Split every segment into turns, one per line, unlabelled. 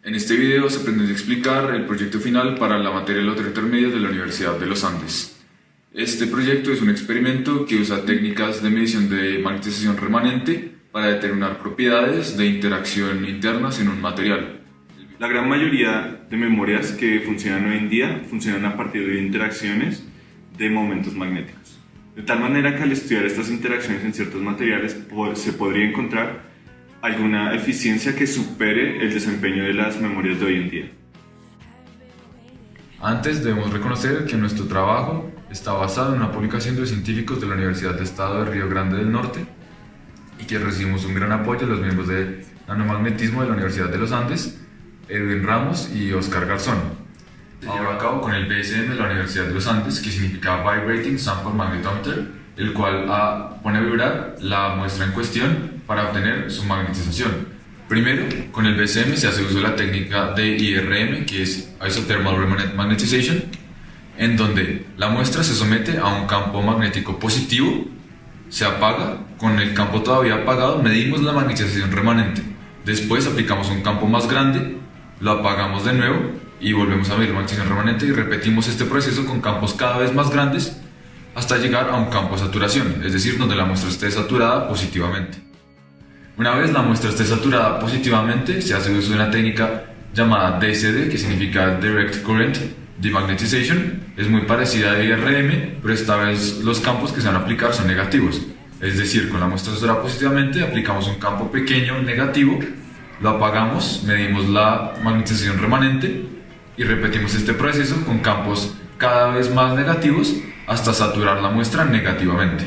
En este video se pretende explicar el proyecto final para la materia de lotería intermedia de la Universidad de los Andes. Este proyecto es un experimento que usa técnicas de medición de magnetización remanente para determinar propiedades de interacción internas en un material.
La gran mayoría de memorias que funcionan hoy en día funcionan a partir de interacciones de momentos magnéticos. De tal manera que al estudiar estas interacciones en ciertos materiales se podría encontrar alguna eficiencia que supere el desempeño de las memorias de hoy en día.
Antes debemos reconocer que nuestro trabajo está basado en una publicación de científicos de la Universidad de Estado de Río Grande del Norte y que recibimos un gran apoyo de los miembros de nanomagnetismo de la Universidad de los Andes, Edwin Ramos y Oscar Garzón. Se lleva a cabo con el BSM de la Universidad de los Andes, que significa Vibrating Sample Magnetometer, el cual pone a vibrar la muestra en cuestión para obtener su magnetización. Primero, con el BSM se hace uso de la técnica de IRM, que es Isothermal Remanent Magnetization, en donde la muestra se somete a un campo magnético positivo, se apaga, con el campo todavía apagado medimos la magnetización remanente. Después aplicamos un campo más grande, lo apagamos de nuevo y volvemos a medir la magnetización remanente y repetimos este proceso con campos cada vez más grandes hasta llegar a un campo de saturación, es decir, donde la muestra esté saturada positivamente. Una vez la muestra esté saturada positivamente, se hace uso de una técnica llamada DCD, que significa Direct Current Demagnetization. Es muy parecida a IRM, pero esta vez los campos que se van a aplicar son negativos. Es decir, con la muestra saturada positivamente, aplicamos un campo pequeño negativo, lo apagamos, medimos la magnetización remanente y repetimos este proceso con campos cada vez más negativos hasta saturar la muestra negativamente.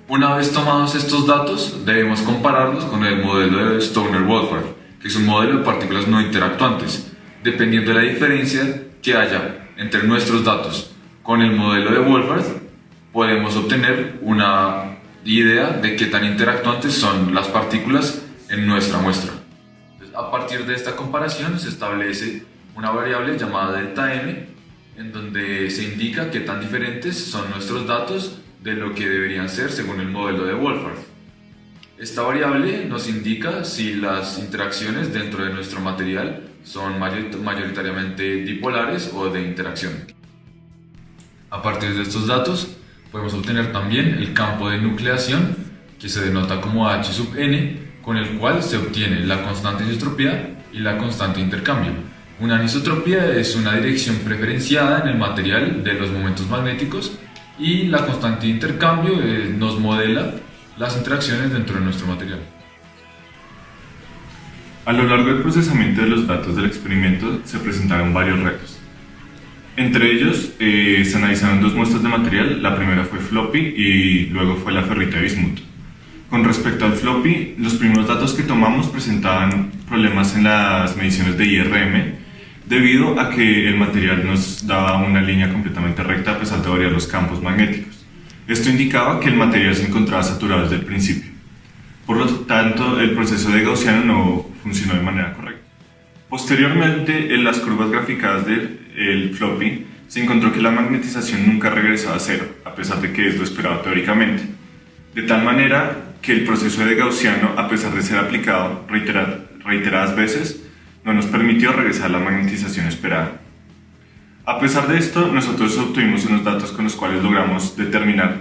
Una vez tomados estos datos, debemos compararlos con el modelo de Stoner-Wolfram, que es un modelo de partículas no interactuantes. Dependiendo de la diferencia que haya entre nuestros datos con el modelo de Wolfram, podemos obtener una idea de qué tan interactuantes son las partículas en nuestra muestra. A partir de esta comparación se establece una variable llamada delta M, en donde se indica qué tan diferentes son nuestros datos de lo que deberían ser según el modelo de Wolfram. Esta variable nos indica si las interacciones dentro de nuestro material son mayoritariamente dipolares o de interacción. A partir de estos datos podemos obtener también el campo de nucleación, que se denota como H sub n, con el cual se obtiene la constante de anisotropía y la constante de intercambio. Una anisotropía es una dirección preferenciada en el material de los momentos magnéticos y la constante de intercambio nos modela las interacciones dentro de nuestro material.
A lo largo del procesamiento de los datos del experimento se presentaron varios retos. Entre ellos se analizaron dos muestras de material, la primera fue floppy y luego fue la ferrita de bismuto. Con respecto al floppy, los primeros datos que tomamos presentaban problemas en las mediciones de IRM debido a que el material nos daba una línea completamente recta a pesar de variar los campos magnéticos. Esto indicaba que el material se encontraba saturado desde el principio. Por lo tanto, el proceso de Gaussiano no funcionó de manera correcta. Posteriormente, en las curvas graficadas del floppy, se encontró que la magnetización nunca regresaba a cero, a pesar de que es lo esperado teóricamente. De tal manera que el proceso de Gaussiano, a pesar de ser aplicado reiteradas veces, no nos permitió regresar a la magnetización esperada. A pesar de esto, nosotros obtuvimos unos datos con los cuales logramos determinar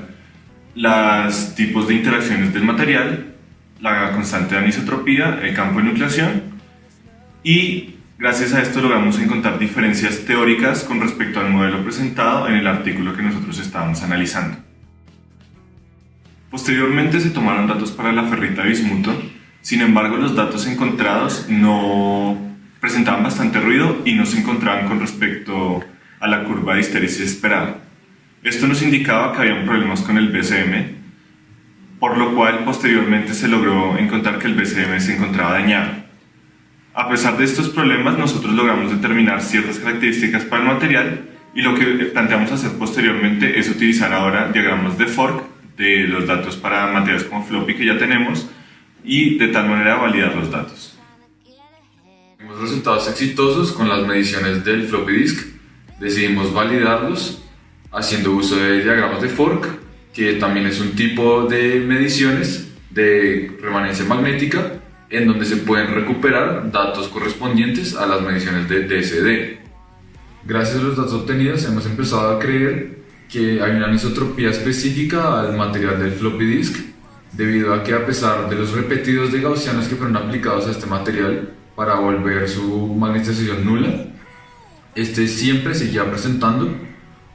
los tipos de interacciones del material, la constante de anisotropía, el campo de nucleación, y gracias a esto logramos encontrar diferencias teóricas con respecto al modelo presentado en el artículo que nosotros estábamos analizando. Posteriormente se tomaron datos para la ferrita de bismuto, sin embargo los datos encontrados no presentaban bastante ruido y no se encontraban con respecto a la curva de histéresis esperada. Esto nos indicaba que había problemas con el BCM, por lo cual posteriormente se logró encontrar que el BCM se encontraba dañado. A pesar de estos problemas, nosotros logramos determinar ciertas características para el material y lo que planteamos hacer posteriormente es utilizar ahora diagramas de fork de los datos para materiales como floppy que ya tenemos y de tal manera validar los datos.
Tuvimos resultados exitosos con las mediciones del floppy disk. Decidimos validarlos haciendo uso de diagramas de fork, que también es un tipo de mediciones de remanencia magnética en donde se pueden recuperar datos correspondientes a las mediciones de DSD. Gracias a los datos obtenidos hemos empezado a creer que hay una anisotropía específica al material del floppy disk, debido a que a pesar de los repetidos de gaussianos que fueron aplicados a este material para volver su magnetización nula, este siempre seguía presentando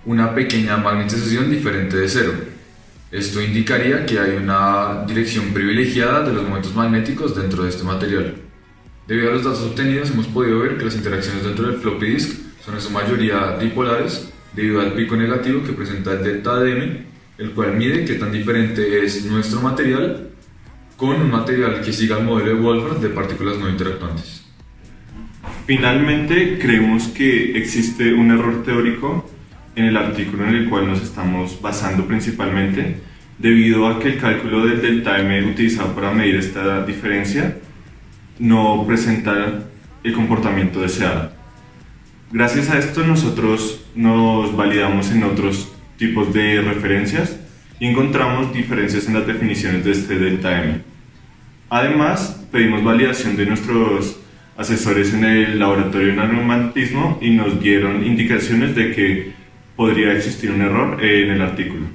una pequeña magnetización diferente de cero. Esto indicaría que hay una dirección privilegiada de los momentos magnéticos dentro de este material. Debido a los datos obtenidos hemos podido ver que las interacciones dentro del floppy disk son en su mayoría dipolares debido al pico negativo que presenta el delta de m, el cual mide qué tan diferente es nuestro material con un material que siga el modelo de Wolfram de partículas no interactuantes.
Finalmente, creemos que existe un error teórico en el artículo en el cual nos estamos basando principalmente, debido a que el cálculo del delta m utilizado para medir esta diferencia no presenta el comportamiento deseado. Gracias a esto nosotros nos validamos en otros tipos de referencias y encontramos diferencias en las definiciones de este delta m. Además, pedimos validación de nuestros asesores en el laboratorio de nanomagnetismo y nos dieron indicaciones de que podría existir un error en el artículo.